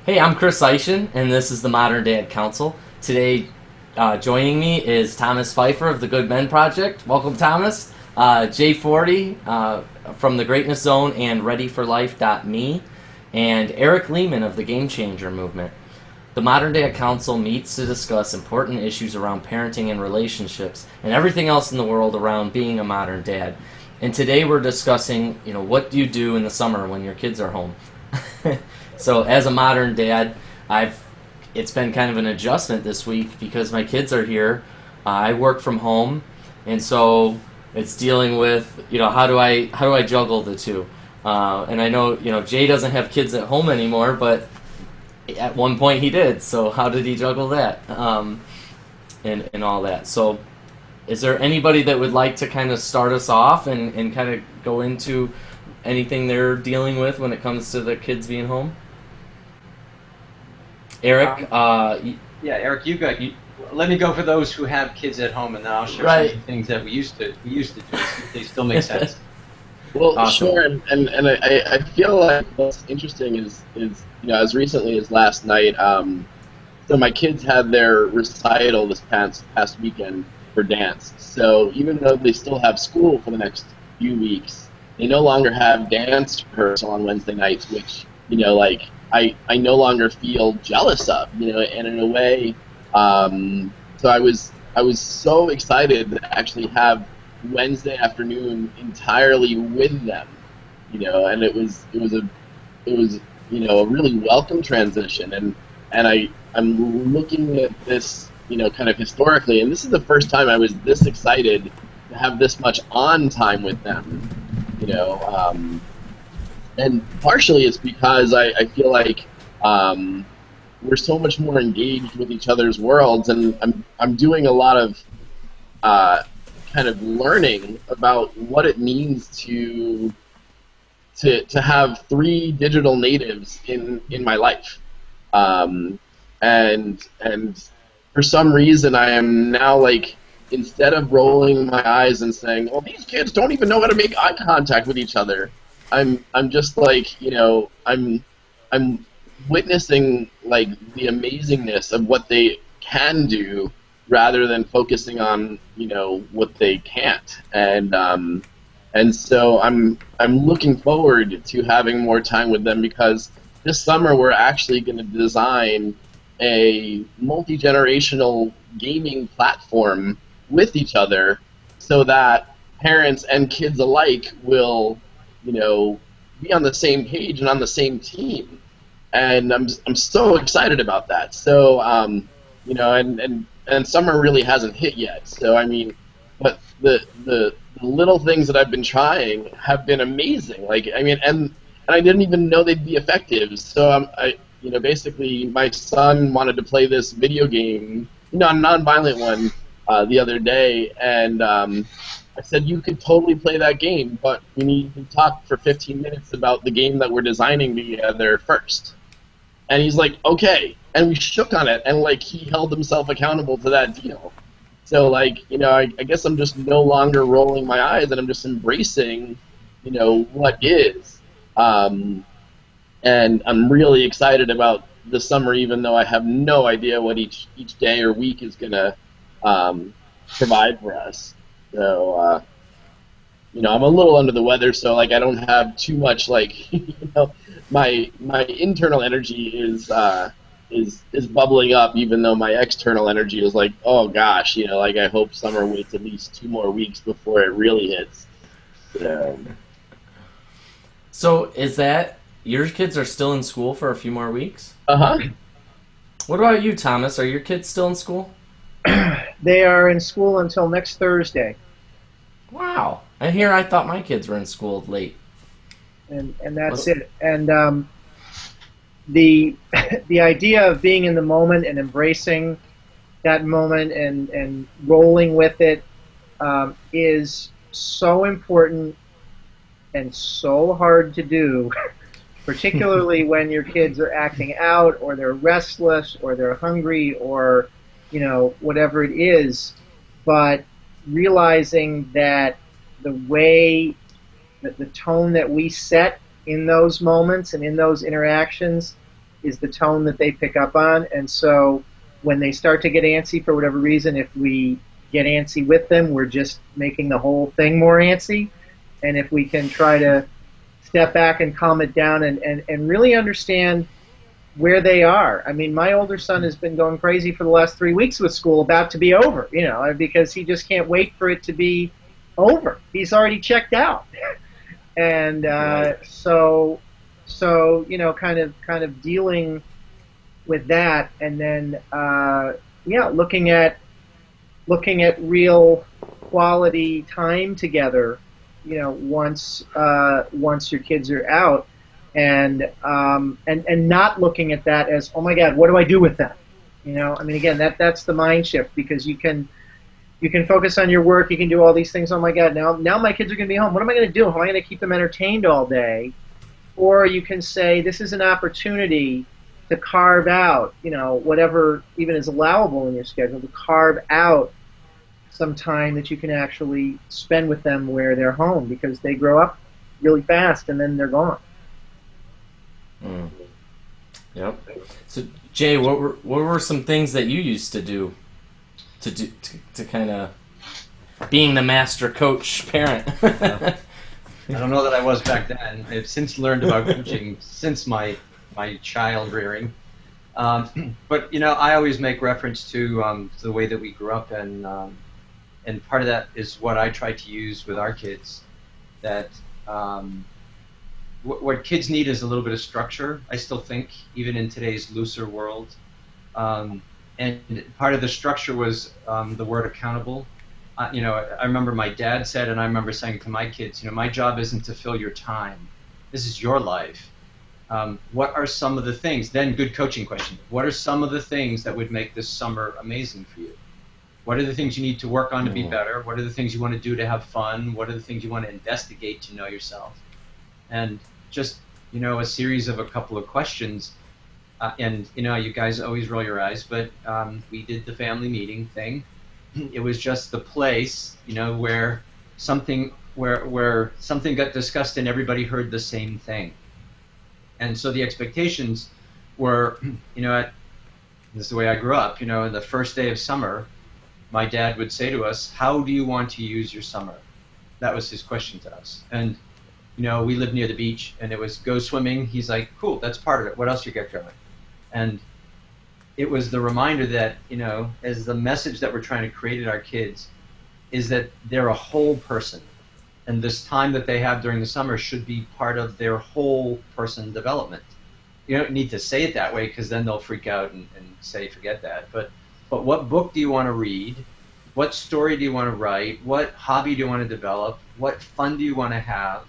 Hey, I'm Chris Eischen, and this is the Modern Dad Council. Today, joining me is Thomas Pfeiffer of the Good Men Project. Welcome, Thomas. J40 from the Greatness Zone and ReadyForLife.me, and Eric Lehman of the Game Changer Movement. The Modern Dad Council meets to discuss important issues around parenting and relationships and everything else in the world around being a modern dad. And today we're discussing, what do you do in the summer when your kids are home? So as a modern dad, it's been kind of an adjustment this week because my kids are here. I work from home, and so it's dealing with how do I juggle the two? And I know Jay doesn't have kids at home anymore, but at one point he did. So how did he juggle that and all that? So is there anybody that would like to kind of start us off and kind of go into anything they're dealing with when it comes to the kids being home? Eric, Yeah, Eric, let me go for those who have kids at home, and then I'll share right. some of the things that we used to do. See if they still make sense. Well, Awesome. sure, and I feel like what's interesting is as recently as last night, so my kids had their recital this past weekend for dance. So even though they still have school for the next few weeks, they no longer have dance rehearsal on Wednesday nights, which I no longer feel jealous of, and in a way, so I was so excited to actually have Wednesday afternoon entirely with them, and it was a really welcome transition, and I'm looking at this, kind of historically, and this is the first time I was this excited to have this much on time with them, and partially it's because I feel like we're so much more engaged with each other's worlds, and I'm doing a lot of kind of learning about what it means to have three digital natives in my life, and for some reason I am now instead of rolling my eyes and saying, "Oh, these kids don't even know how to make eye contact with each other," I'm just I'm witnessing the amazingness of what they can do rather than focusing on what they can't, and so I'm looking forward to having more time with them, because this summer we're actually going to design a multi-generational gaming platform with each other so that parents and kids alike will be on the same page and on the same team, and I'm so excited about that. So and summer really hasn't hit yet. So but the little things that I've been trying have been amazing. And I didn't even know they'd be effective. So basically my son wanted to play this video game, a non-violent one, the other day, and I said, "You could totally play that game, but we need to talk for 15 minutes about the game that we're designing together first." And he's like, "Okay." And we shook on it, and he held himself accountable to that deal. So I guess I'm just no longer rolling my eyes, and I'm just embracing, what is. And I'm really excited about the summer, even though I have no idea what each day or week is gonna provide for us. So I'm a little under the weather, so I don't have too much my internal energy is bubbling up, even though my external energy is oh gosh, I hope summer waits at least 2 more weeks before it really hits. So is that your kids are still in school for a few more weeks? Uh-huh. What about you, Thomas? Are your kids still in school? They are in school until next Thursday, Wow. And here I thought my kids were in school late. and that's it. And the the idea of being in the moment and embracing that moment and rolling with it is so important and so hard to do, particularly when your kids are acting out, or they're restless, or they're hungry, or whatever it is. But realizing that the way that the tone that we set in those moments and in those interactions is the tone that they pick up on. And so when they start to get antsy for whatever reason, if we get antsy with them, we're just making the whole thing more antsy. And if we can try to step back and calm it down and really understand where they are. I mean, my older son has been going crazy for the last 3 weeks with school, about to be over, because he just can't wait for it to be over. He's already checked out. And so kind of dealing with that, and then looking at real quality time together, once your kids are out, and not looking at that as, oh my God, what do I do with that? I mean, again, that's the mind shift, because you can focus on your work, you can do all these things. Oh my God, now my kids are going to be home. What am I going to do? How am I going to keep them entertained all day? Or you can say, this is an opportunity to carve out, whatever even is allowable in your schedule, to carve out some time that you can actually spend with them where they're home, because they grow up really fast and then they're gone. Mm. Yep. So Jay, what were some things that you used to do to kind of being the master coach parent? I don't know that I was back then. I've since learned about coaching since my child rearing. But I always make reference to the way that we grew up, and part of that is what I try to use with our kids. That what kids need is a little bit of structure, I still think, even in today's looser world. And part of the structure was the word accountable. I remember my dad said, and I remember saying to my kids, my job isn't to fill your time. This is your life. What are some of the things, then good coaching question, what are some of the things that would make this summer amazing for you? What are the things you need to work on to be better? What are the things you want to do to have fun? What are the things you want to investigate to know yourself? And just, a series of a couple of questions. And you guys always roll your eyes, but we did the family meeting thing. It was just the place, where something got discussed and everybody heard the same thing. And so the expectations were, this is the way I grew up, the first day of summer, my dad would say to us, how do you want to use your summer? That was his question to us. And, we lived near the beach, and it was go swimming. He's like, cool, that's part of it. What else you got going? And it was the reminder that, as the message that we're trying to create in our kids is that they're a whole person. And this time that they have during the summer should be part of their whole person development. You don't need to say it that way, because then they'll freak out and say, forget that. But what book do you want to read? What story do you want to write? What hobby do you want to develop? What fun do you want to have?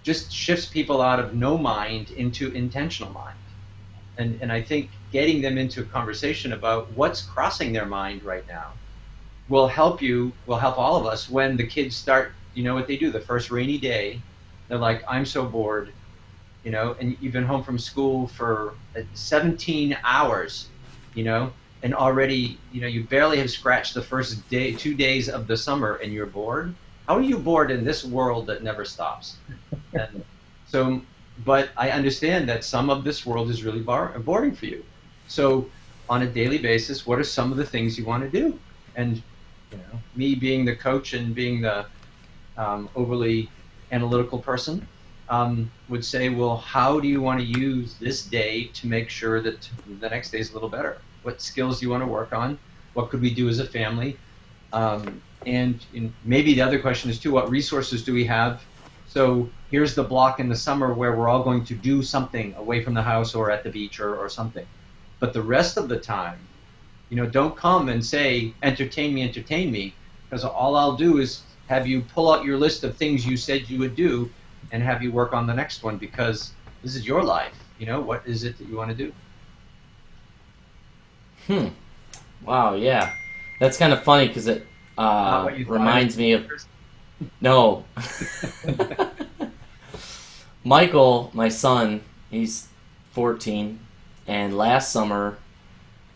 Just shifts people out of no mind into intentional mind. And I think getting them into a conversation about what's crossing their mind right now will help all of us when the kids start, what they do, the first rainy day, they're like, I'm so bored, and you've been home from school for 17 hours, and already, you barely have scratched the first 2 days of the summer and you're bored. How are you bored in this world that never stops? And so, but I understand that some of this world is really boring for you. So on a daily basis, what are some of the things you want to do? And me being the coach and being the overly analytical person would say, well, how do you want to use this day to make sure that the next day is a little better? What skills do you want to work on? What could we do as a family? And maybe the other question is too, what resources do we have? So here's the block in the summer where we're all going to do something away from the house or at the beach or something. But the rest of the time, don't come and say, entertain me, because all I'll do is have you pull out your list of things you said you would do and have you work on the next one, because this is your life. What is it that you want to do? Wow, yeah. That's kind of funny, because it reminds me of... No. Michael, my son, he's 14, and last summer,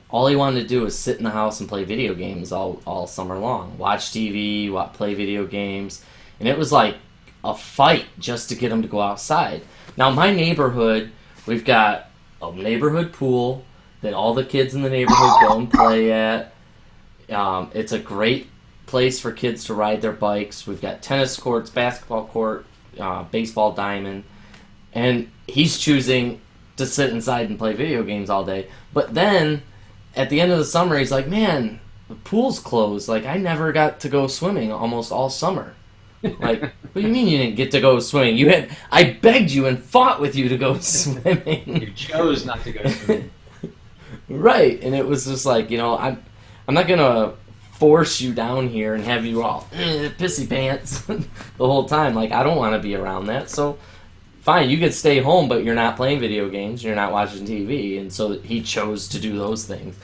all he wanted to do was sit in the house and play video games all summer long. Watch TV, play video games, and it was like a fight just to get him to go outside. Now, my neighborhood, we've got neighborhood pool that all the kids in the neighborhood go and play at. It's a great place for kids to ride their bikes. We've got tennis courts, basketball court, baseball diamond, and he's choosing to sit inside and play video games all day. But then at the end of the summer, he's like, man, the pool's closed. Like, I never got to go swimming almost all summer. Like, what do you mean you didn't get to go swimming? I begged you and fought with you to go swimming. You chose not to go swimming. Right, and it was just like, I'm not gonna force you down here and have you all pissy pants the whole time. Like, I don't want to be around that. So, fine, you could stay home, but you're not playing video games, you're not watching TV, and so he chose to do those things.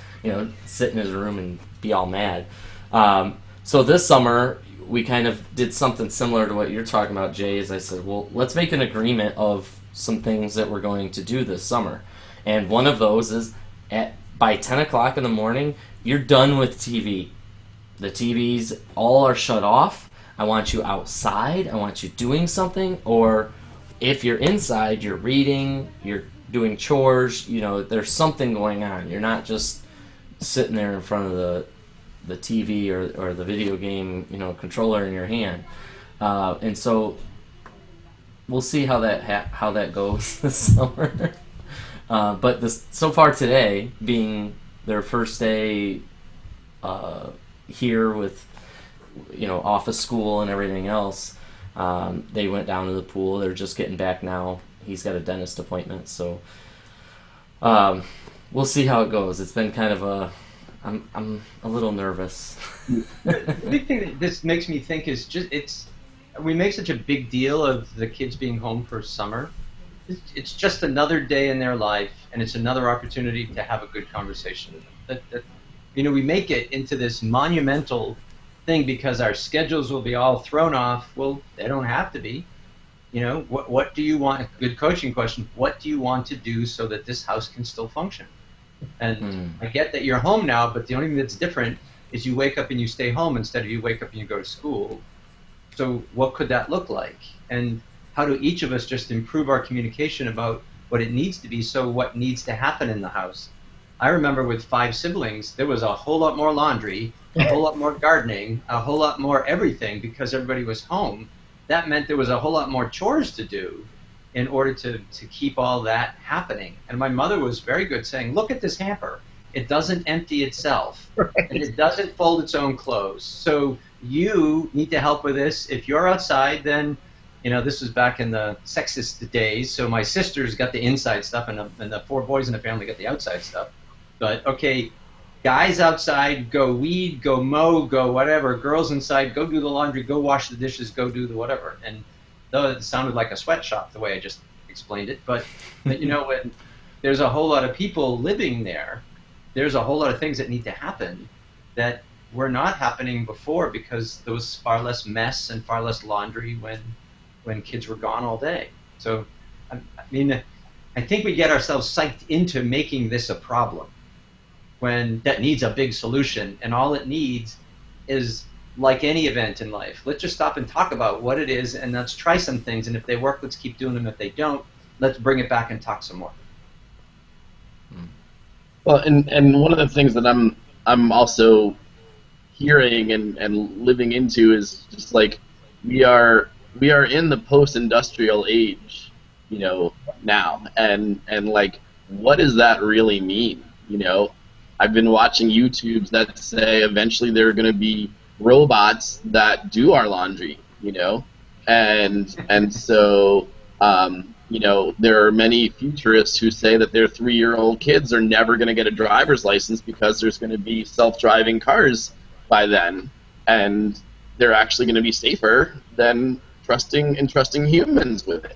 Sit in his room and be all mad. So this summer, we kind of did something similar to what you're talking about, Jay. As I said, well, let's make an agreement of some things that we're going to do this summer. And one of those is by 10 o'clock in the morning, you're done with TV. The TVs all are shut off. I want you outside. I want you doing something. Or if you're inside, you're reading, you're doing chores. There's something going on. You're not just sitting there in front of the TV or the video game, controller in your hand. And so we'll see how that goes this summer. But so far today, being their first day here with off of school and everything else, they went down to the pool. They're just getting back now. He's got a dentist appointment, so we'll see how it goes. It's been kind of I'm a little nervous. The big thing that this makes me think is we make such a big deal of the kids being home for summer. It's just another day in their life, and it's another opportunity to have a good conversation with them. We make it into this monumental thing because our schedules will be all thrown off. Well, they don't have to be. What do you want? A good coaching question. What do you want to do so that this house can still function? And I get that you're home now, but the only thing that's different is you wake up and you stay home instead of you wake up and you go to school. So what could that look like? And how do each of us just improve our communication about what it needs to be, so what needs to happen in the house? I remember with 5 siblings, there was a whole lot more laundry, a whole lot more gardening, a whole lot more everything because everybody was home. That meant there was a whole lot more chores to do in order to keep all that happening. And my mother was very good saying, look at this hamper. It doesn't empty itself. Right. And it doesn't fold its own clothes. So you need to help with this. If you're outside, then, this was back in the sexist days, so my sisters got the inside stuff and the 4 boys in the family got the outside stuff. But, okay, guys outside, go weed, go mow, go whatever. Girls inside, go do the laundry, go wash the dishes, go do the whatever. And though it sounded like a sweatshop the way I just explained it, but when there's a whole lot of people living there, there's a whole lot of things that need to happen that were not happening before because there was far less mess and far less laundry when kids were gone all day. So, I think we get ourselves psyched into making this a problem when that needs a big solution, and all it needs is, like any event in life, let's just stop and talk about what it is, and let's try some things, and if they work, let's keep doing them. If they don't, let's bring it back and talk some more. Well, and one of the things that I'm also hearing and living into is just like we are in the post-industrial age, now, and like, what does that really mean? I've been watching YouTubes that say eventually there are going to be robots that do our laundry, and so there are many futurists who say that their 3-year-old kids are never going to get a driver's license because there's going to be self-driving cars by then, and they're actually going to be safer than trusting humans with it.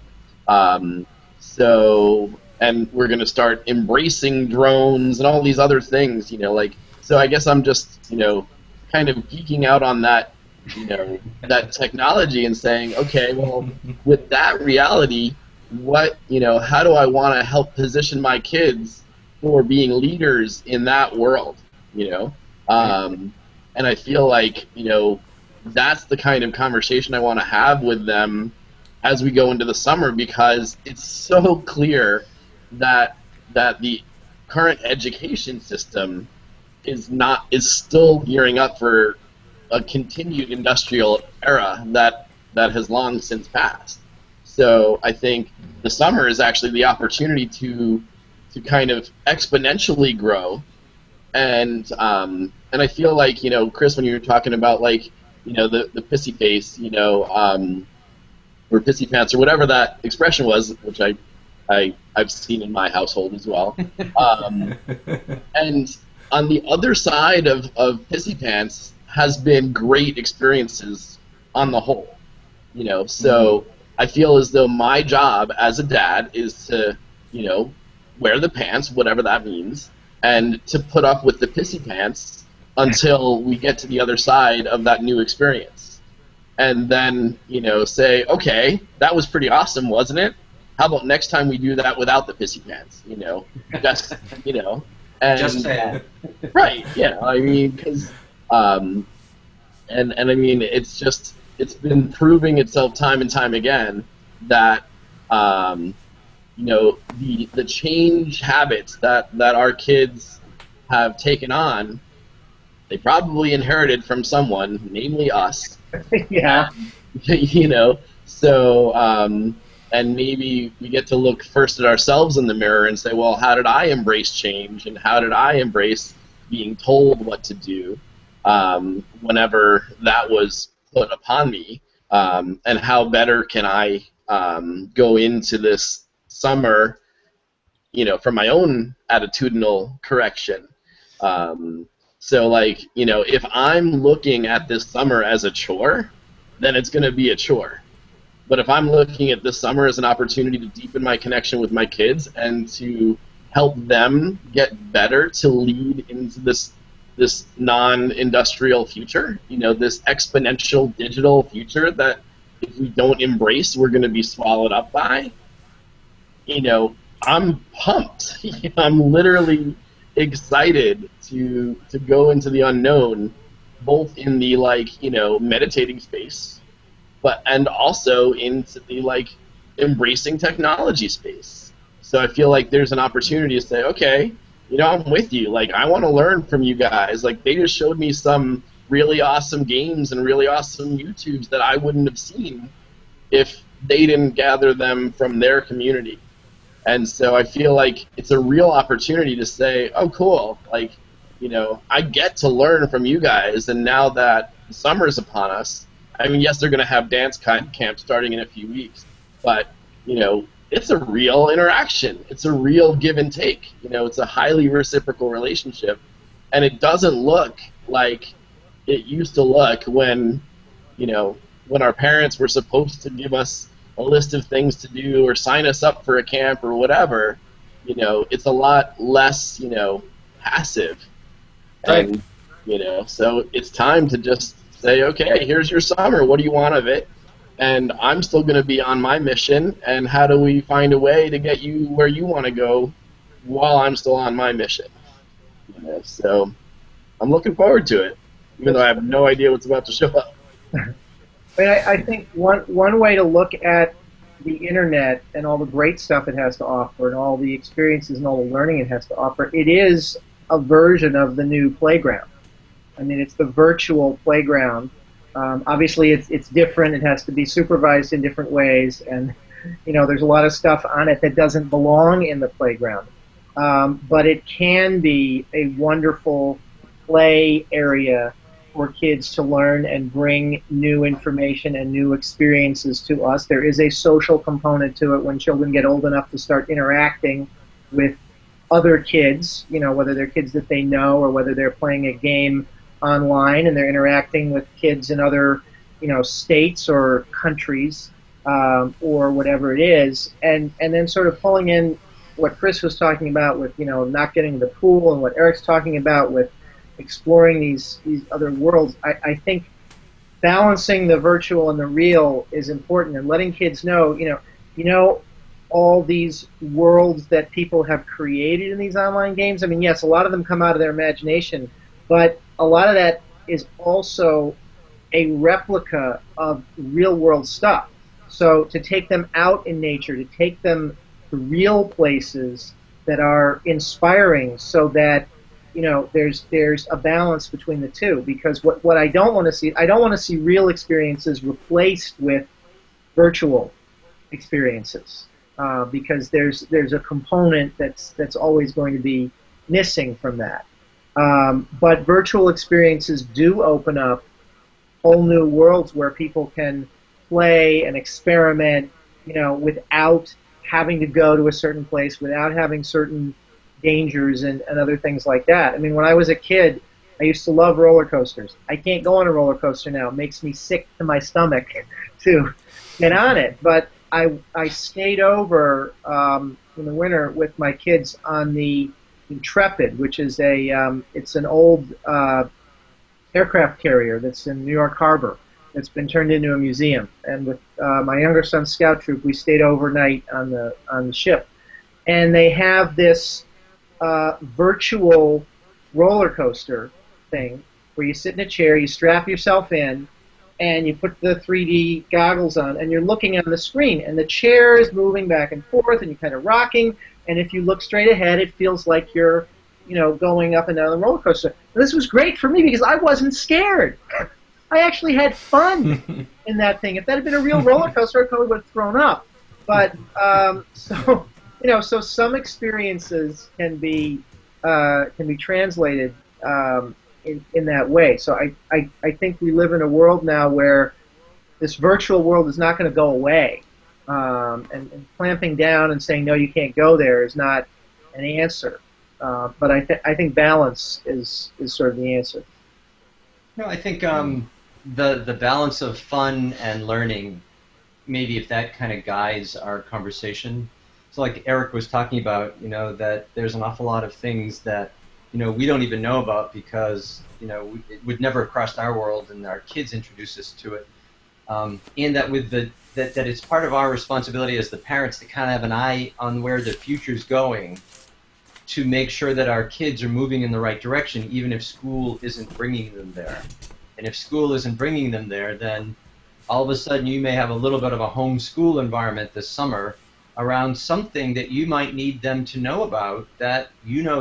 And we're going to start embracing drones and all these other things, so I guess I'm just, kind of geeking out on that, that technology and saying, okay, well, with that reality, how do I want to help position my kids for being leaders in that world, and I feel like, that's the kind of conversation I want to have with them as we go into the summer, because it's so clear that that the current education system is still gearing up for a continued industrial era that has long since passed. So I think the summer is actually the opportunity to kind of exponentially grow, and I feel like, Chris, when you were talking about, like, the pissy face, or pissy pants, or whatever that expression was, which I've seen in my household as well. And on the other side of pissy pants has been great experiences on the whole. So I feel as though my job as a dad is to, wear the pants, whatever that means, and to put up with the pissy pants until we get to the other side of that new experience. And then, say, okay, that was pretty awesome, wasn't it? How about next time we do that without the pissy pants? Just, and, Just saying. Right, yeah, I mean, because, and I mean, it's been proving itself time and time again that, the change habits that our kids have taken on, they probably inherited from someone, namely us. Yeah. So, and maybe we get to look first at ourselves in the mirror and say, well, how did I embrace change, and how did I embrace being told what to do whenever that was put upon me, and how better can I go into this summer, for my own attitudinal correction. So, like, if I'm looking at this summer as a chore, then it's going to be a chore. But if I'm looking at this summer as an opportunity to deepen my connection with my kids and to help them get better to lead into this non-industrial future, this exponential digital future that if we don't embrace, we're going to be swallowed up by, I'm pumped. I'm literally excited to go into the unknown, both in the, meditating space, and also into the, embracing technology space. So I feel like there's an opportunity to say, okay, I'm with you. I want to learn from you guys. They just showed me some really awesome games and really awesome YouTubes that I wouldn't have seen if they didn't gather them from their community. And so I feel like it's a real opportunity to say, oh, cool, I get to learn from you guys, and now that the summer's upon us, I mean, yes, they're going to have dance camp starting in a few weeks, but, it's a real interaction. It's a real give and take. It's a highly reciprocal relationship, and it doesn't look like it used to look when our parents were supposed to give us a list of things to do or sign us up for a camp or whatever. It's a lot less, passive. Right. And, so it's time to just say, okay, here's your summer. What do you want of it? And I'm still going to be on my mission, and how do we find a way to get you where you want to go while I'm still on my mission? So I'm looking forward to it, even though I have no idea what's about to show up. I think one way to look at the internet and all the great stuff it has to offer and all the experiences and all the learning it has to offer, it is a version of the new playground. I mean, it's the virtual playground. Obviously, it's different. It has to be supervised in different ways, and there's a lot of stuff on it that doesn't belong in the playground. But it can be a wonderful play area for kids to learn and bring new information and new experiences to us. There is a social component to it when children get old enough to start interacting with other kids, whether they're kids that they know or whether they're playing a game online and they're interacting with kids in other, states or countries, or whatever it is, and then sort of pulling in what Chris was talking about with, not getting the pool, and what Eric's talking about with exploring these other worlds. I think balancing the virtual and the real is important, and letting kids know, all these worlds that people have created in these online games. I mean, yes, a lot of them come out of their imagination, but a lot of that is also a replica of real-world stuff. So to take them out in nature, to take them to real places that are inspiring, so that there's a balance between the two. Because what I don't want to see real experiences replaced with virtual experiences, because there's a component that's always going to be missing from that. But virtual experiences do open up whole new worlds where people can play and experiment, without having to go to a certain place, without having certain dangers and other things like that. I mean, when I was a kid, I used to love roller coasters. I can't go on a roller coaster now. It makes me sick to my stomach to get on it. But I stayed over in the winter with my kids on the Intrepid, which is it's an old aircraft carrier that's in New York Harbor that's been turned into a museum. And with my younger son's scout troop, we stayed overnight on the ship. And they have this virtual roller coaster thing where you sit in a chair, you strap yourself in, and you put the 3D goggles on, and you're looking on the screen, and the chair is moving back and forth, and you're kind of rocking, and if you look straight ahead, it feels like you're, going up and down the roller coaster. And this was great for me because I wasn't scared. I actually had fun in that thing. If that had been a real roller coaster, I probably would have thrown up. But so some experiences can be translated in that way. So I think we live in a world now where this virtual world is not going to go away, and clamping down and saying no, you can't go there is not an answer. But I think balance is sort of the answer. No, I think the balance of fun and learning, maybe if that kind of guides our conversation. So like Eric was talking about, that there's an awful lot of things that, we don't even know about because, it would never have crossed our world and our kids introduce us to it. And that with that it's part of our responsibility as the parents to kind of have an eye on where the future's going, to make sure that our kids are moving in the right direction, even if school isn't bringing them there. And if school isn't bringing them there, then all of a sudden you may have a little bit of a homeschool environment this summer around something that you might need them to know about that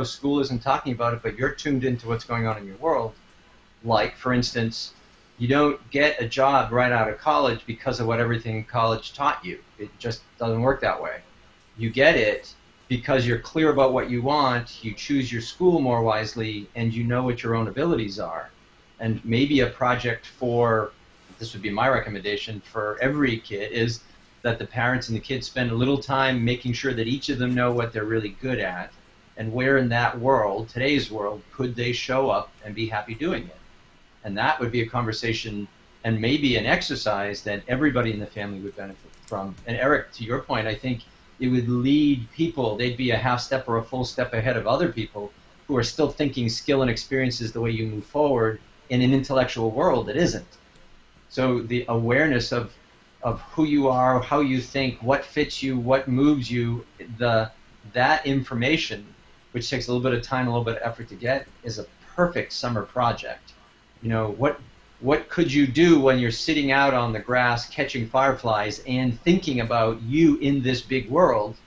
school isn't talking about it, but you're tuned into what's going on in your world. Like, for instance, you don't get a job right out of college because of what everything college taught you. It just doesn't work that way. You get it because you're clear about what you want, you choose your school more wisely, and you know what your own abilities are. And maybe a project this would be my recommendation for every kid, is that the parents and the kids spend a little time making sure that each of them know what they're really good at, and where in that world, today's world, could they show up and be happy doing it. And that would be a conversation and maybe an exercise that everybody in the family would benefit from. And Eric, to your point, I think it would lead people, they'd be a half step or a full step ahead of other people who are still thinking skill and experiences the way you move forward in an intellectual world that isn't. So the awareness of who you are, how you think, what fits you, what moves you, that information, which takes a little bit of time, a little bit of effort to get, is a perfect summer project. What could you do when you're sitting out on the grass catching fireflies and thinking about you in this big world?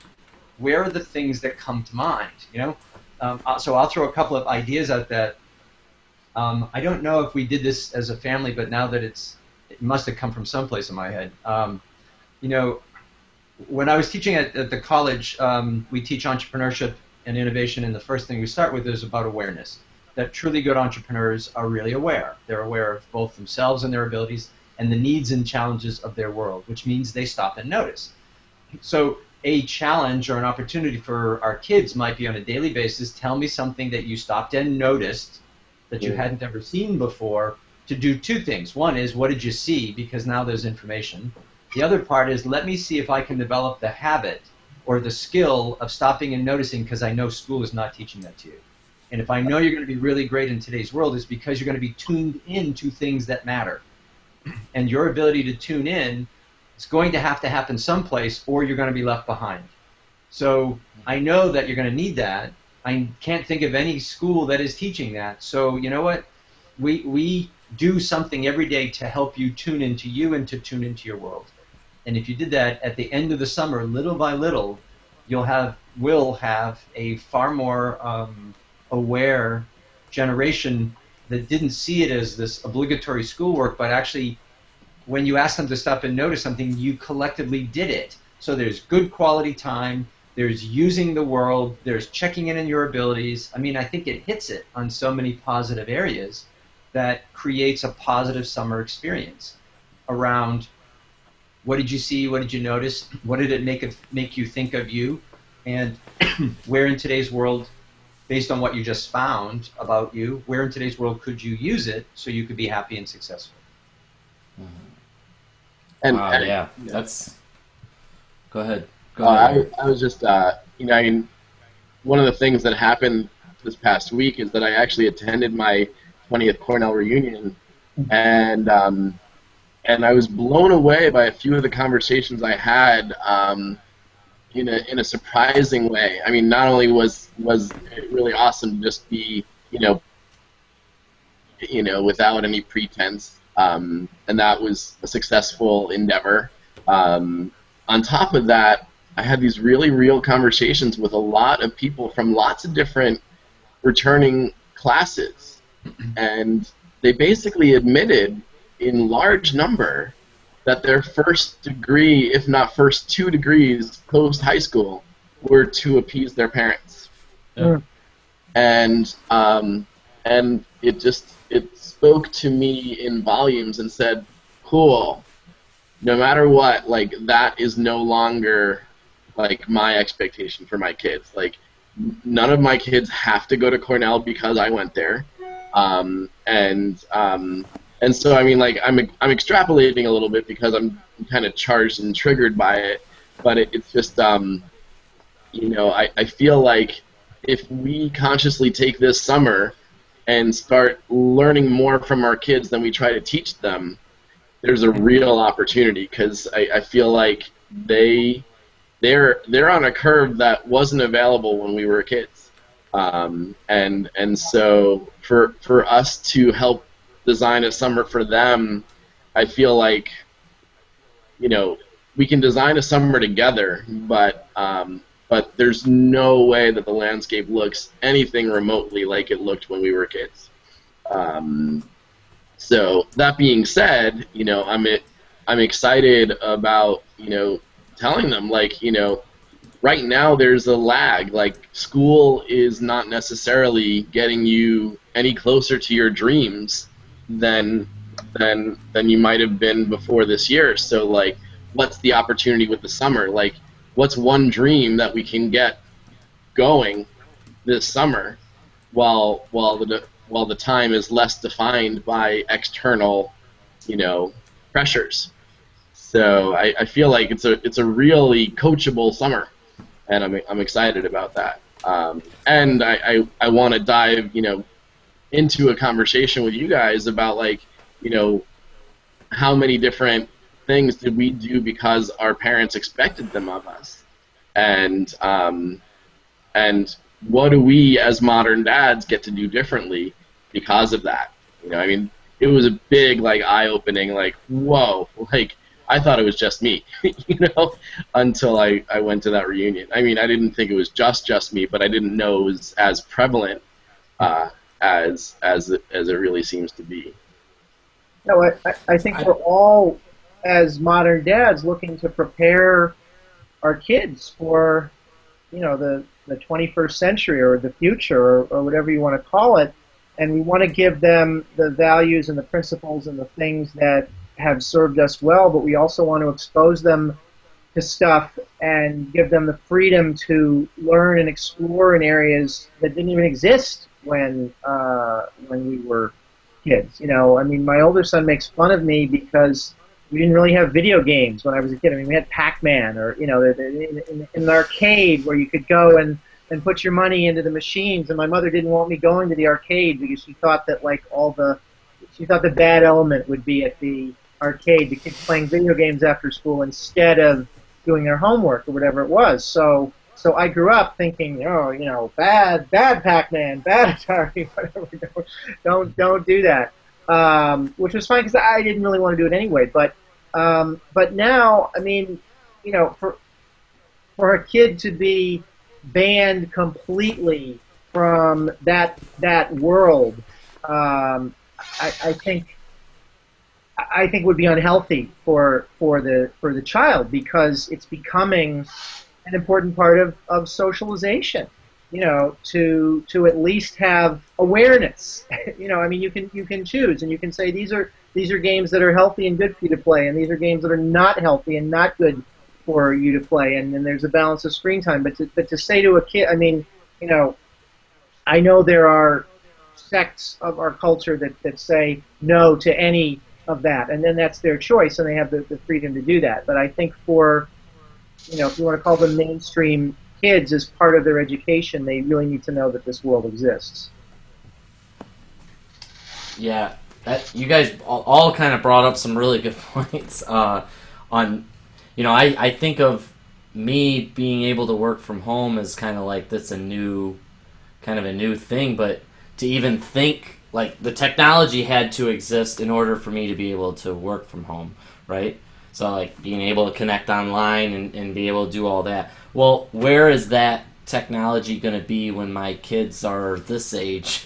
Where are the things that come to mind? So I'll throw a couple of ideas out that I don't know if we did this as a family, but now that it must have come from someplace in my head. When I was teaching at the college, we teach entrepreneurship and innovation, and the first thing we start with is about awareness. That truly good entrepreneurs are really aware. They're aware of both themselves and their abilities and the needs and challenges of their world, which means they stop and notice. So a challenge or an opportunity for our kids might be on a daily basis, tell me something that you stopped and noticed that you hadn't ever seen before, to do two things. One is, what did you see? Because now there's information. The other part is, let me see if I can develop the habit or the skill of stopping and noticing, because I know school is not teaching that to you. And if I know you're going to be really great in today's world, it's because you're going to be tuned in to things that matter. And your ability to tune in is going to have to happen someplace, or you're going to be left behind. So I know that you're going to need that. I can't think of any school that is teaching that. So you know what? We do something every day to help you tune into you and to tune into your world. And if you did that at the end of the summer, little by little, you'll have will have a far more aware generation that didn't see it as this obligatory schoolwork, but actually, when you ask them to stop and notice something, you collectively did it. So there's good quality time, there's using the world, there's checking in on your abilities. I mean, I think it hits it on so many positive areas that creates a positive summer experience around what did you see, what did you notice, what did it make you think of you, and where in today's world, based on what you just found about you, where in today's world could you use it so you could be happy and successful? And, Wow, and yeah, that's. Go ahead. Go ahead. I was just, you know, I mean, one of the things that happened this past week is that I actually attended my 20th Cornell reunion, and I was blown away by a few of the conversations I had in a surprising way. I mean, not only was it really awesome to just be, you know, without any pretense, and that was a successful endeavor. On top of that, I had these really real conversations with a lot of people from lots of different returning classes, and they basically admitted in large number that their first degree, if not first 2 degrees post high school, were to appease their parents. Yeah. And it spoke to me in volumes and said, cool, no matter what, like, that is no longer like my expectation for my kids. Like, none of my kids have to go to Cornell because I went there. And so, I mean, like, I'm extrapolating a little bit because I'm kind of charged and triggered by it, but it's just, you know, I feel like if we consciously take this summer and start learning more from our kids than we try to teach them, there's a real opportunity, because I feel like they're on a curve that wasn't available when we were kids, and so for us to help design a summer for them, I feel like, you know, we can design a summer together, but there's no way that the landscape looks anything remotely like it looked when we were kids. So that being said, you know, I'm excited about, you know, telling them, like, you know, right now there's a lag. Like, school is not necessarily getting you any closer to your dreams than you might have been before this year. So, like, what's the opportunity with the summer? Like, what's one dream that we can get going this summer while the time is less defined by external, you know, pressures? So I feel like it's a really coachable summer, and I'm excited about that. And I want to dive, you know, into a conversation with you guys about, like, you know, how many different things did we do because our parents expected them of us, and what do we as modern dads get to do differently because of that? You know, I mean, it was a big, like, eye-opening, like, whoa, like, I thought it was just me, you know, until I went to that reunion. I mean, I didn't think it was just me, but I didn't know it was as prevalent as it really seems to be. No, I think we're all, as modern dads, looking to prepare our kids for, you know, the 21st century or the future, or whatever you want to call it, and we want to give them the values and the principles and the things that have served us well, but we also want to expose them to stuff and give them the freedom to learn and explore in areas that didn't even exist when we were kids. You know, I mean, my older son makes fun of me because we didn't really have video games when I was a kid. I mean, we had Pac-Man, or, you know, in an arcade where you could go and put your money into the machines, and my mother didn't want me going to the arcade because she thought that, like, she thought the bad element would be at the arcade, the kids playing video games after school instead of doing their homework or whatever it was. So I grew up thinking, oh, you know, bad Pac-Man, bad Atari, whatever. Don't do that. Which was fine because I didn't really want to do it anyway. But now, I mean, you know, for a kid to be banned completely from that world, I think would be unhealthy for the child, because it's becoming an important part of socialization. To at least have awareness. I mean, you can choose, and you can say these are games that are healthy and good for you to play, and these are games that are not healthy and not good for you to play, and then there's a balance of screen time. But to say to a kid, I mean, I know there are sects of our culture that say no to any of that, and then that's their choice, and they have the freedom to do that. But I think for, if you want to call them mainstream kids, as part of their education, they really need to know that this world exists. Yeah, you guys all kind of brought up some really good points on, I think of me being able to work from home as kind of like that's a new thing, but to even think, like, the technology had to exist in order for me to be able to work from home, right? So, like, being able to connect online and be able to do all that. Well, where is that technology going to be when my kids are this age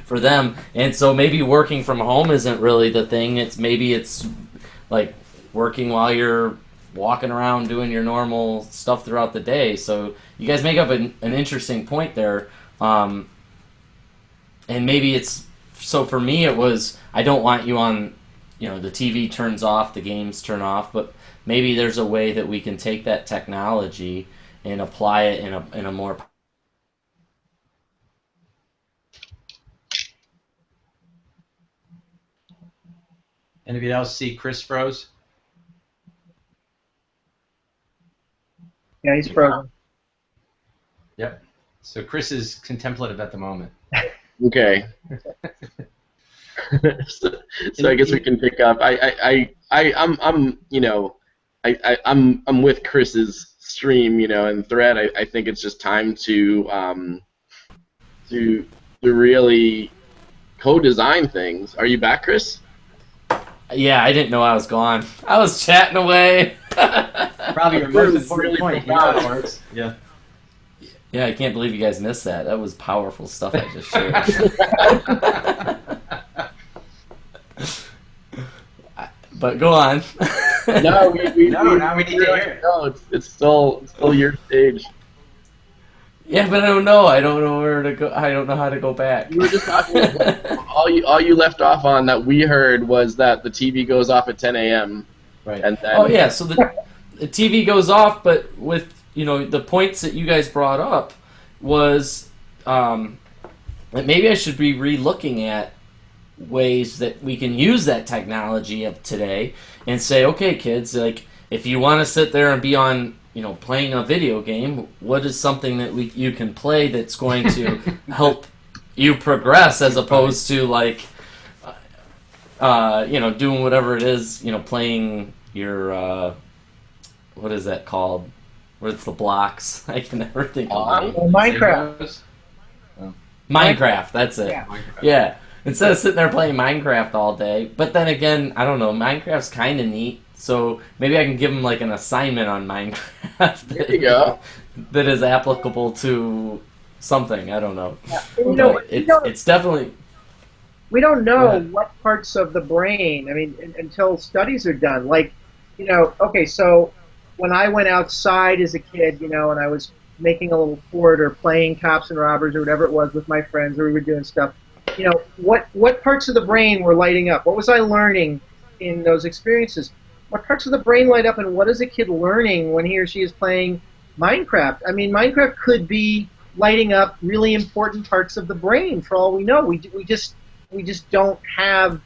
for them? And so maybe working from home isn't really the thing. It's like working while you're walking around doing your normal stuff throughout the day. So you guys make up an interesting point there. And maybe so for me it was, I don't want you on, the TV turns off, the games turn off, but maybe there's a way that we can take that technology and apply it in a more... Anybody else see Chris froze? Yeah, he's frozen. Yep. So Chris is contemplative at the moment. Okay. so I guess we can pick up. I'm with Chris's stream, and thread. I think it's just time to really co-design things. Are you back, Chris? Yeah, I didn't know I was gone. I was chatting away. Probably your most important point. Yeah. Yeah, I can't believe you guys missed that. That was powerful stuff I just shared. But go on. No, now we need to hear it. No, it's still your stage. Yeah, but I don't know. I don't know where to go. I don't know how to go back. You were just talking about all you left off on that we heard was that the TV goes off at 10 a.m. Right. And oh yeah, so the TV goes off, but with the points that you guys brought up was that maybe I should be re-looking at ways that we can use that technology of today and say, okay, kids, like, if you want to sit there and be on, playing a video game, what is something that you can play that's going to help you progress, as opposed to, like, doing whatever it is, playing your, what is that called? Where it's the blocks. I can never think of it. Minecraft. Minecraft, that's it. Yeah. Yeah. Instead of sitting there playing Minecraft all day. But then again, I don't know, Minecraft's kind of neat, so maybe I can give them like an assignment on Minecraft There you go. that is applicable to something. I don't know. Yeah. It's definitely... We don't know what parts of the brain, until studies are done. Like, okay, so when I went outside as a kid, and I was making a little fort or playing cops and robbers or whatever it was with my friends, or we were doing stuff, what parts of the brain were lighting up? What was I learning in those experiences? What parts of the brain light up, and what is a kid learning when he or she is playing Minecraft? Minecraft could be lighting up really important parts of the brain for all we know. We just don't have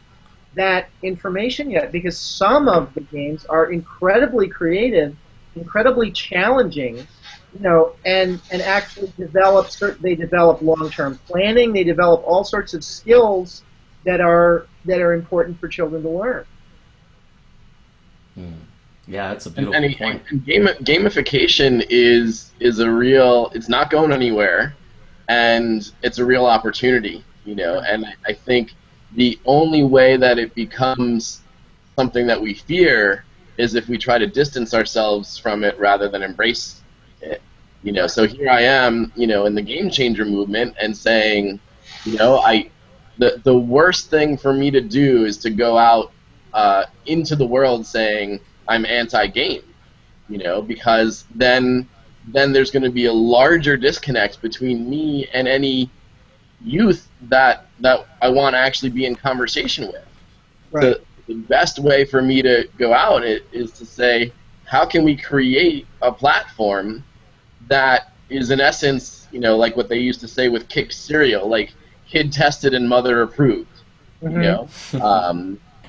that information yet, because some of the games are incredibly creative, incredibly challenging, and actually develop long-term planning. They develop all sorts of skills that are important for children to learn. Yeah, that's a beautiful point. And gamification is a real. It's not going anywhere, and it's a real opportunity. And I think the only way that it becomes something that we fear is if we try to distance ourselves from it rather than embrace it. So here I am, in the game changer movement and saying, the worst thing for me to do is to go out into the world saying I'm anti-game, because then there's going to be a larger disconnect between me and any youth that I want to actually be in conversation with. Right. The best way for me to go out is to say, how can we create a platform that is in essence, like what they used to say with Kick cereal, like kid tested and mother approved, and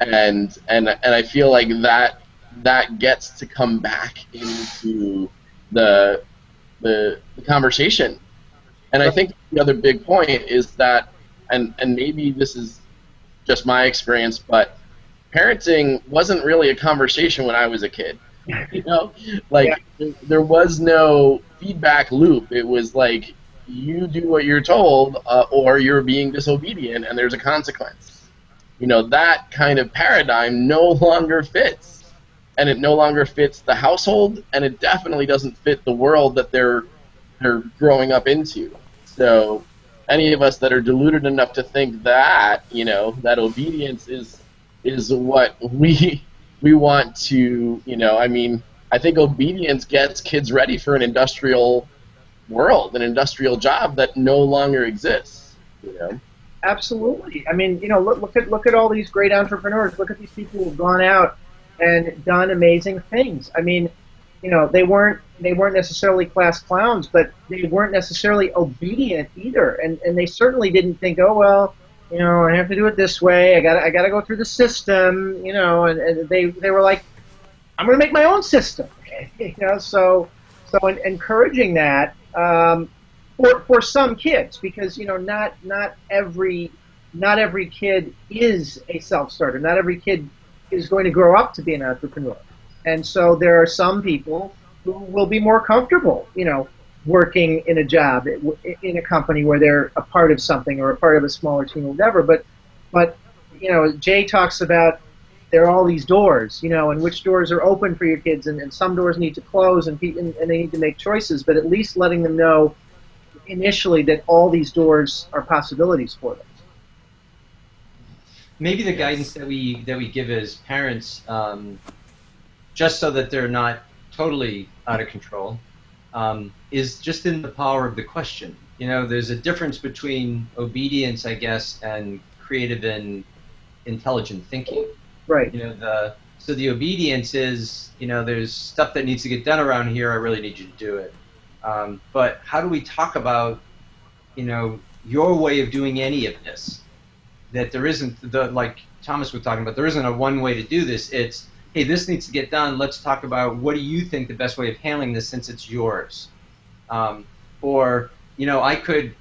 I feel like that gets to come back into the conversation. And I think the other big point is that, and maybe this is just my experience, but parenting wasn't really a conversation when I was a kid. There was no feedback loop. It was like, you do what you're told, or you're being disobedient, and there's a consequence. That kind of paradigm no longer fits, and it no longer fits the household, and it definitely doesn't fit the world that they're growing up into. So, any of us that are deluded enough to think that that obedience is what we want to, I think obedience gets kids ready for an industrial world, an industrial job that no longer exists. Absolutely. I mean, look at all these great entrepreneurs. Look at these people who've gone out and done amazing things. I mean, they weren't necessarily class clowns, but they weren't necessarily obedient either, and they certainly didn't think, oh well, I have to do it this way. I gotta go through the system, and they were like, I'm gonna make my own system, So encouraging that for some kids, because not every kid is a self-starter. Not every kid is going to grow up to be an entrepreneur, and so there are some people who will be more comfortable, working in a job in a company where they're a part of something or a part of a smaller team or whatever. But Jay talks about there are all these doors, and which doors are open for your kids, and some doors need to close, and they need to make choices. But at least letting them know initially that all these doors are possibilities for them. Maybe the guidance that we give as parents, just so that they're not totally out of control, is just in the power of the question. There's a difference between obedience, I guess, and creative and intelligent thinking. Right. So the obedience is, there's stuff that needs to get done around here. I really need you to do it. But how do we talk about, your way of doing any of this? That there isn't like Thomas was talking about. There isn't a one way to do this. It's, hey, this needs to get done. Let's talk about what do you think the best way of handling this since it's yours. Or, I could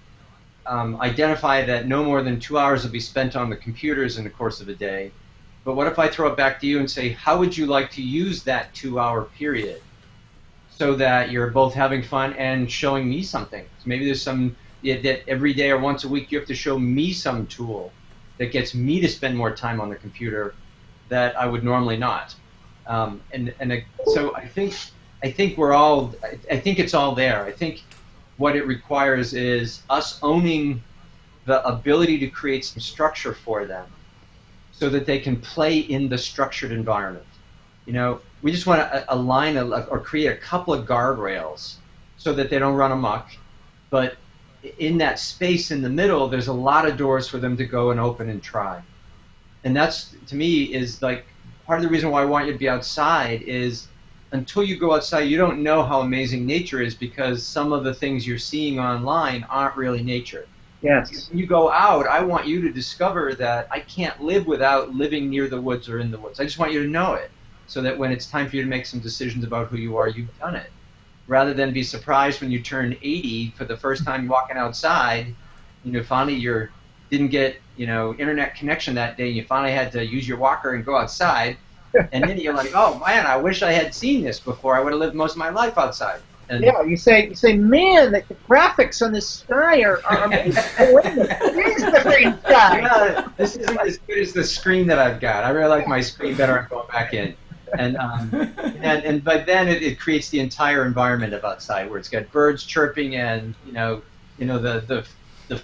identify that no more than 2 hours will be spent on the computers in the course of a day. But what if I throw it back to you and say, how would you like to use that 2-hour period so that you're both having fun and showing me something? So maybe there's some that every day or once a week you have to show me some tool that gets me to spend more time on the computer that I would normally not. So I think we're all. I think it's all there. I think what it requires is us owning the ability to create some structure for them, so that they can play in the structured environment. We just want to align or create a couple of guardrails so that they don't run amok. But in that space in the middle, there's a lot of doors for them to go and open and try. And that's, to me, is like part of the reason why I want you to be outside is until you go outside, you don't know how amazing nature is, because some of the things you're seeing online aren't really nature. Yes. When you go out, I want you to discover that I can't live without living near the woods or in the woods. I just want you to know it, so that when it's time for you to make some decisions about who you are, you've done it. Rather than be surprised when you turn 80 for the first time walking outside, finally you didn't get, internet connection that day, and you finally had to use your walker and go outside, and then you're like, oh man, I wish I had seen this before. I would have lived most of my life outside. And yeah, you say, man, the graphics on this sky are amazing. It is the green sky. This isn't as good as the screen that I've got. I really like my screen better. I'm going back in. And but then it creates the entire environment of outside where it's got birds chirping and the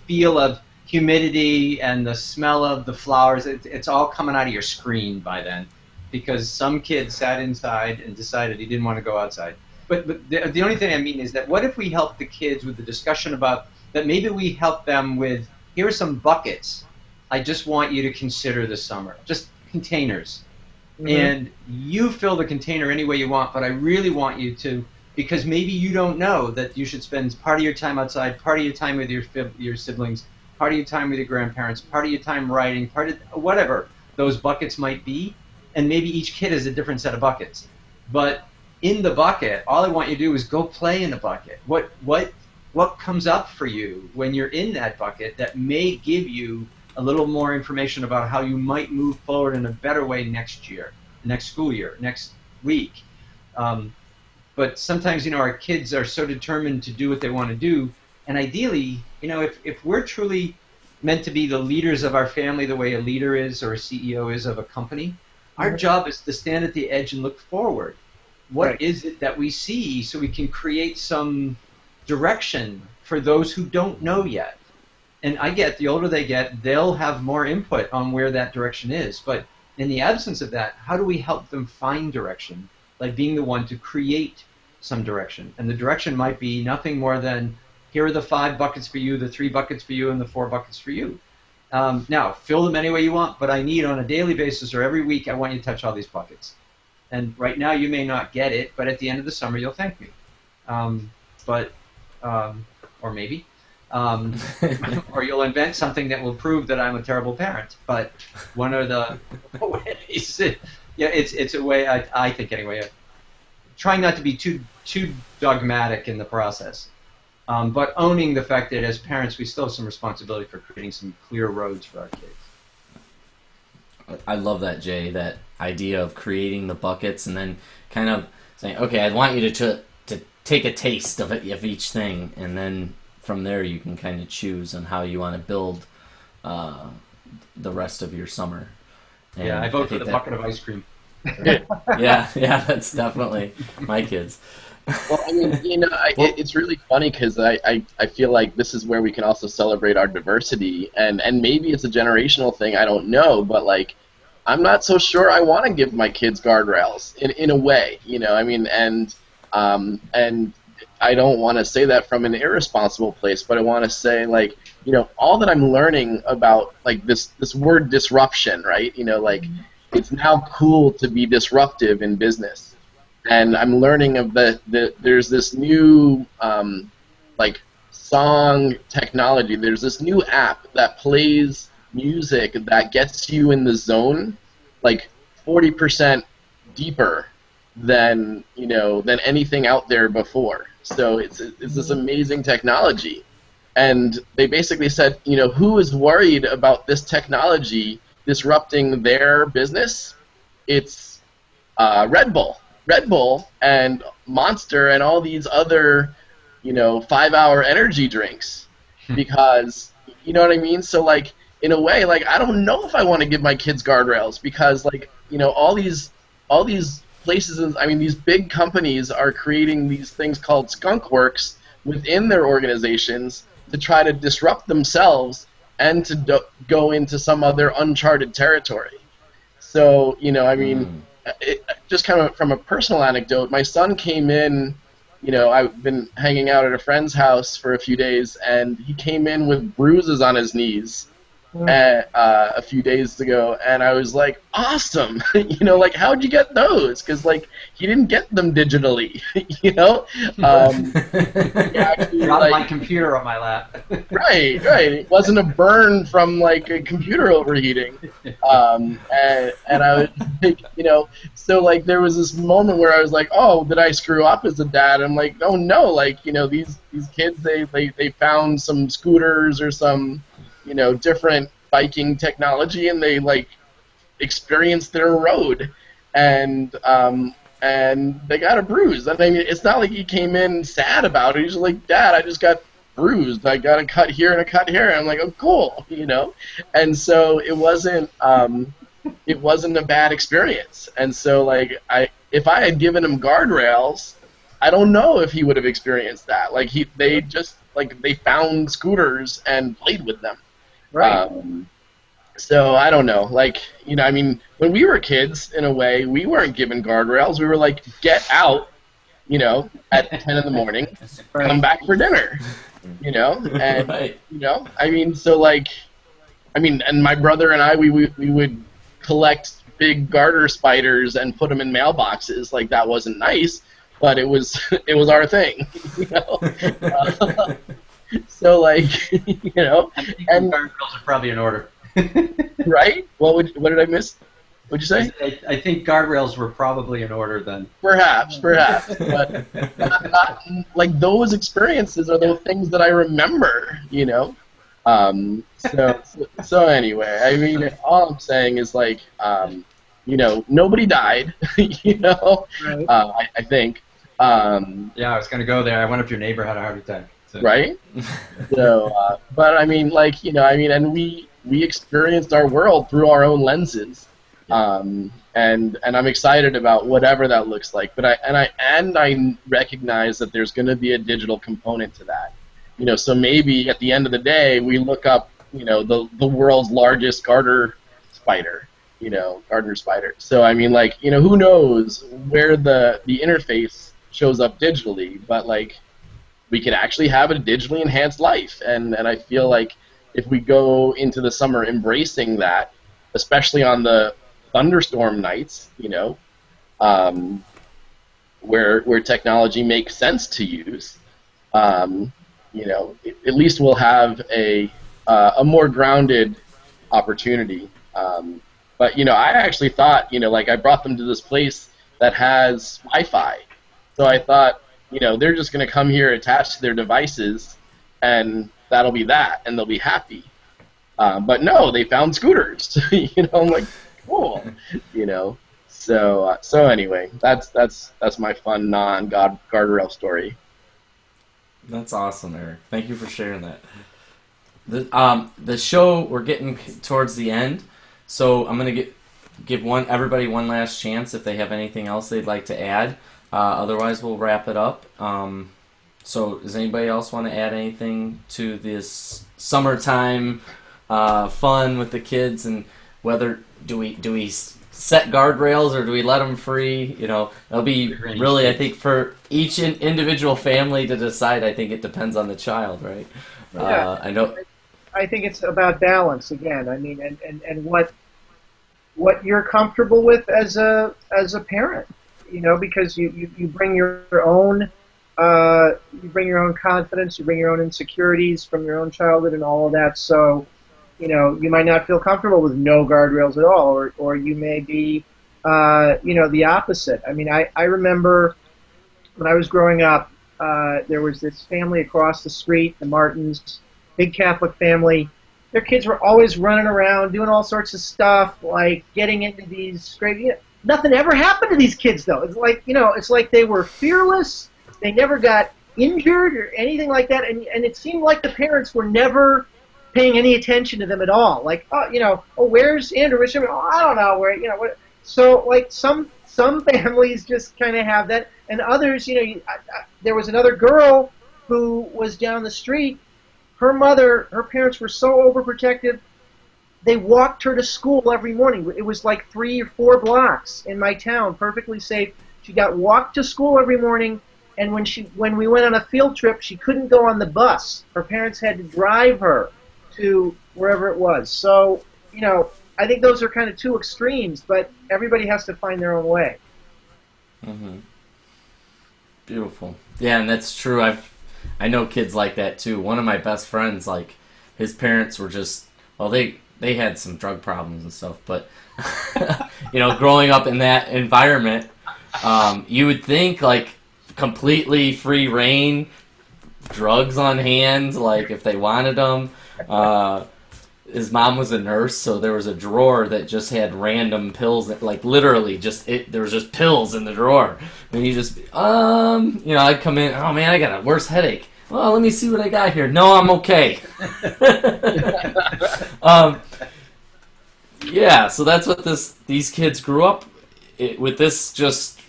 feel of humidity and the smell of the flowers. It's all coming out of your screen by then, because some kid sat inside and decided he didn't want to go outside. But the only thing I mean is that what if we help the kids with the discussion about that? Maybe we help them with, here are some buckets I just want you to consider this summer, just containers. Mm-hmm. And you fill the container any way you want, but I really want you to, because maybe you don't know that you should spend part of your time outside, part of your time with your siblings, part of your time with your grandparents, part of your time writing, part of whatever those buckets might be, and maybe each kid has a different set of buckets. But in the bucket, all I want you to do is go play in the bucket. What comes up for you when you're in that bucket that may give you a little more information about how you might move forward in a better way next year, next school year, next week. But sometimes, our kids are so determined to do what they want to do, and ideally, if we're truly meant to be the leaders of our family the way a leader is or a CEO is of a company, our job is to stand at the edge and look forward. What is it that we see so we can create some direction for those who don't know yet? And I get the older they get, they'll have more input on where that direction is. But in the absence of that, how do we help them find direction? Like being the one to create some direction. And the direction might be nothing more than, here are the 5 buckets for you, the 3 buckets for you, and the 4 buckets for you. Now, fill them any way you want, but I need on a daily basis or every week, I want you to touch all these buckets. And right now you may not get it, but at the end of the summer you'll thank me. Or maybe. Or you'll invent something that will prove that I'm a terrible parent. But one of the ways, it's a way, I think anyway, of trying not to be too dogmatic in the process. But owning the fact that as parents we still have some responsibility for creating some clear roads for our kids. I love that, Jay, that idea of creating the buckets and then kind of saying, okay, I want you to take a taste of each thing, and then from there you can kind of choose on how you want to build the rest of your summer. And I vote for the bucket of ice cream. yeah, that's definitely my kids. Well, I mean, it's really funny because I feel like this is where we can also celebrate our diversity, and maybe it's a generational thing, I don't know, but like, I'm not so sure I want to give my kids guardrails in a way, I mean, and I don't want to say that from an irresponsible place, but I want to say, like, all that I'm learning about, like, this word disruption, right? Like, it's now cool to be disruptive in business. And I'm learning of there's this new, like, song technology. There's this new app that plays music that gets you in the zone, like, 40% deeper than anything out there before. So it's this amazing technology, and they basically said, who is worried about this technology disrupting their business? It's Red Bull and Monster and all these other 5-hour energy drinks, because you know what I mean. So like, in a way, like, I don't know if I want to give my kids guardrails, because like all these places, I mean, these big companies are creating these things called skunk works within their organizations to try to disrupt themselves and to go into some other uncharted territory. So, I mean, just kind of from a personal anecdote, my son came in, I've been hanging out at a friend's house for a few days, and he came in with bruises on his knees a few days ago, and I was like, awesome, like, how'd you get those? Because like, he didn't get them digitally, Actually, dropped my computer on my lap. right. It wasn't a burn from like a computer overheating, and I was like, so like, there was this moment where I was like, oh, did I screw up as a dad? I'm like, oh no, like, these kids, they found some scooters or some different biking technology, and they like experienced their road, and they got a bruise. And I mean, it's not like he came in sad about it. He's like, Dad, I just got bruised. I got a cut here and a cut here. And I'm like, oh, cool, And so it wasn't it wasn't a bad experience. And so, like, if I had given him guardrails, I don't know if he would have experienced that. Like, they just, like, they found scooters and played with them. Right. So I don't know. Like, you know, I mean, when we were kids, in a way, we weren't given guardrails. We were like, get out, you know, at 10 in the morning, come back for dinner, you know, and Right. you know, I mean, so like, I mean, and my brother and I, we would collect big garter spiders and put them in mailboxes. Like, that wasn't nice, but it was it was our thing, you know. So like, you know, I think and guardrails are probably in order. right? What did I miss? What'd you say? I think guardrails were probably in order then. Perhaps, but not, like, those experiences are the things that I remember, you know. So anyway, I mean, all I'm saying is, like, you know, nobody died, you know. Right. I think. Yeah, I was going to go there. I wonder if your neighbor had a heart attack. So. Right. So, but I mean, like, you know, I mean, and we experienced our world through our own lenses. And I'm excited about whatever that looks like. But I recognize that there's going to be a digital component to that. You know, so maybe at the end of the day, we look up, you know, the world's largest garter spider, you know, garter spider. So I mean, like, you know, who knows where the interface shows up digitally, but like, we could actually have a digitally enhanced life, and I feel like if we go into the summer embracing that, especially on the thunderstorm nights, you know, where technology makes sense to use, you know, at least we'll have a more grounded opportunity. But you know, I actually thought, you know, like, I brought them to this place that has Wi-Fi, so I thought, you know, they're just going to come here attached to their devices, and that'll be that, and they'll be happy. But no, they found scooters. You know, I'm like, cool. You know, so anyway, that's my fun non-guardrail story. That's awesome, Eric. Thank you for sharing that. The show, we're getting towards the end, so I'm gonna give everybody one last chance if they have anything else they'd like to add. Otherwise, we'll wrap it up. So, does anybody else want to add anything to this summertime fun with the kids, and whether do we set guardrails or do we let them free? You know, that'll be really, I think, for each individual family to decide. I think it depends on the child, right? Yeah. I know. I think it's about balance again. I mean, and what you're comfortable with as a parent, you know, because you bring your own confidence, you bring your own insecurities from your own childhood and all of that. So, you know, you might not feel comfortable with no guardrails at all, or you may be, you know, the opposite. I mean, I remember when I was growing up, there was this family across the street, the Martins, big Catholic family. Their kids were always running around, doing all sorts of stuff, like getting into these great. You know, nothing ever happened to these kids, though. It's like, you know, it's like they were fearless. They never got injured or anything like that, and it seemed like the parents were never paying any attention to them at all. Like, oh, you know, oh, where's Andrew Richmond? Oh, I don't know where, you know, what. So, like, some families just kind of have that, and others, you know, there was another girl who was down the street. Her parents were so overprotective, they walked her to school every morning. It was like 3 or 4 blocks in my town, perfectly safe. She got walked to school every morning, and when we went on a field trip, she couldn't go on the bus. Her parents had to drive her to wherever it was. So, you know, I think those are kind of two extremes, but everybody has to find their own way. Mm-hmm. Beautiful. Yeah, and that's true. I know kids like that too. One of my best friends, like, his parents were just, well, they had some drug problems and stuff, but you know, growing up in that environment, you would think, like, completely free reign, drugs on hand, like, if they wanted them. His mom was a nurse, so there was a drawer that just had random pills, like, literally there was just pills in the drawer. And he just, you know, I'd come in, oh man, I got a worse headache. Well, let me see what I got here. No, I'm okay. Yeah, so that's what these kids grew up with, this just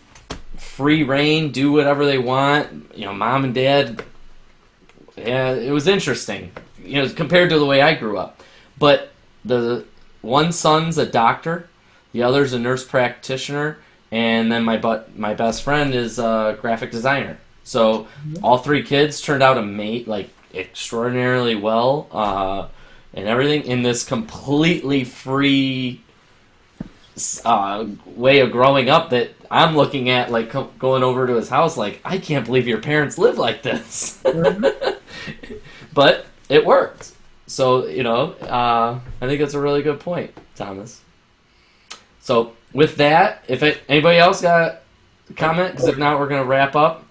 free reign, do whatever they want. You know, mom and dad. Yeah, it was interesting. You know, compared to the way I grew up. But the one son's a doctor, the other's a nurse practitioner, and then my best friend is a graphic designer. So all three kids turned out like extraordinarily well, and everything in this completely free way of growing up that I'm looking at, like going over to his house, like, I can't believe your parents live like this. But it worked. So, you know, I think that's a really good point, Thomas. So with that, if anybody else got a comment, because if not, we're going to wrap up.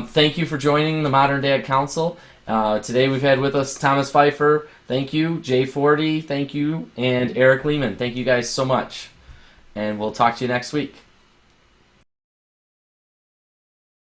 Thank you for joining the Modern Dad Council. Today we've had with us Thomas Pfeiffer. Thank you. Jay Forty, thank you. And Eric Lehman. Thank you guys so much. And we'll talk to you next week.